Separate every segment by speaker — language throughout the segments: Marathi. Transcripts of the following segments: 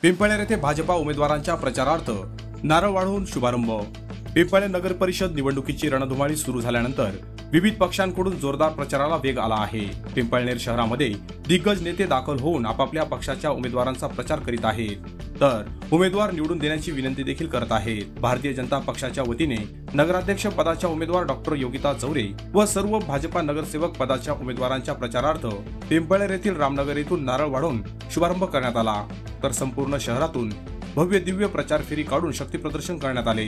Speaker 1: पिंपळनेर येथे भाजपा उमेदवारांच्या प्रचारार्थ नारळ वाढवून शुभारंभ। पिंपळनेर नगर परिषद निवडणुकीची रणधुमाळी सुरू झाल्यानंतर विविध पक्षांकडून जोरदार प्रचाराला वेग आला आहे। पिंपळनेर शहरामध्ये दिग्गज नेते दाखल होऊन आपापल्या पक्षाच्या उमेदवारांचा प्रचार करीत आहेत, तर उमेदवार निवडून देण्याची विनंती देखील करत आहेत। भारतीय जनता पक्षाच्या वतीने नगराध्यक्ष पदाच्या उमेदवार डॉक्टर योगिता चौरे व सर्व भाजपा नगरसेवक पदाच्या उमेदवारांच्या प्रचारार्थ पिंपळनेर येथील रामनगर येथून नारळ वाढवून शुभारंभ करण्यात आला, तर संपूर्ण शहरातून भव्य दिव्य प्रचार फेरी काढून शक्ती प्रदर्शन करण्यात आले।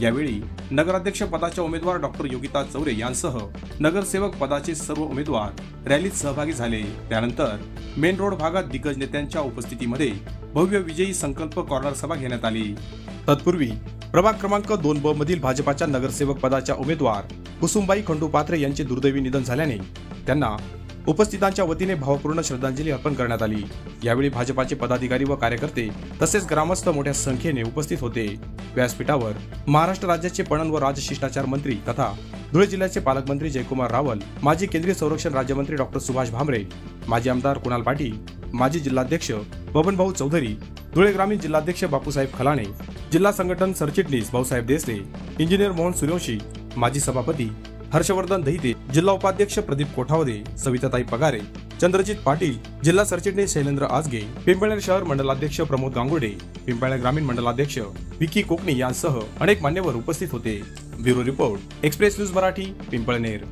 Speaker 1: यावेळी नगराध्यक्ष पदाच्या उमेदवार डॉक्टर योगिता चौरे यांसह नगरसेवक पदाचे सर्व उमेदवार रॅलीत सहभागी झाले। त्यानंतर मेन रोड भागात दिग्गज नेत्यांच्या उपस्थितीमध्ये भव्य विजयी संकल्प कॉर्नर सभा घेण्यात आली। तत्पूर्वी प्रभाग क्रमांक 2 मधील भाजपाच्या नगरसेवक पदाच्या उमेदवार कुसुमबाई खंडू पात्रे यांचे दुर्दैवी निधन झाल्याने त्यांना उपस्थितांच्या वतीने भावपूर्ण श्रद्धांजली अर्पण करण्यात आली। यावेळी भाजपाचे पदाधिकारी व कार्यकर्ते तसेच ग्रामस्थ मोठ्या संख्येने उपस्थित होते। व्यासपीठावर महाराष्ट्र राज्याचे पणन व राजशिष्टाचार मंत्री तथा धुळे जिल्ह्याचे पालकमंत्री जयकुमार रावल, माजी केंद्रीय संरक्षण राज्यमंत्री डॉक्टर सुभाष भामरे, माजी आमदार कुणाल पाटील, माजी जिल्हाध्यक्ष बबनभाऊ चौधरी, धुळे ग्रामीण जिल्हाध्यक्ष बापूसाहेब खलाणे, जिल्हा संघटन सरचिटणीस भाऊसाहेब देसले, इंजिनियर मोहन सूर्यवंशी, माजी सभापती हर्षवर्धन दहिते, जिल्हा उपाध्यक्ष प्रदीप कोठावदे, सविताताई पगारे, चंद्रजित पाटील, जिल्हा सरचिटणीस शैलेंद्र आजगे, पिंपळनेर शहर मंडलाध्यक्ष प्रमोद गांगुर्डे, पिंपळनेर ग्रामीण मंडलाध्यक्ष विकी कोकणी यांसह अनेक मान्यवर उपस्थित होते। Bureau report, express news Marathi, Pimpalner.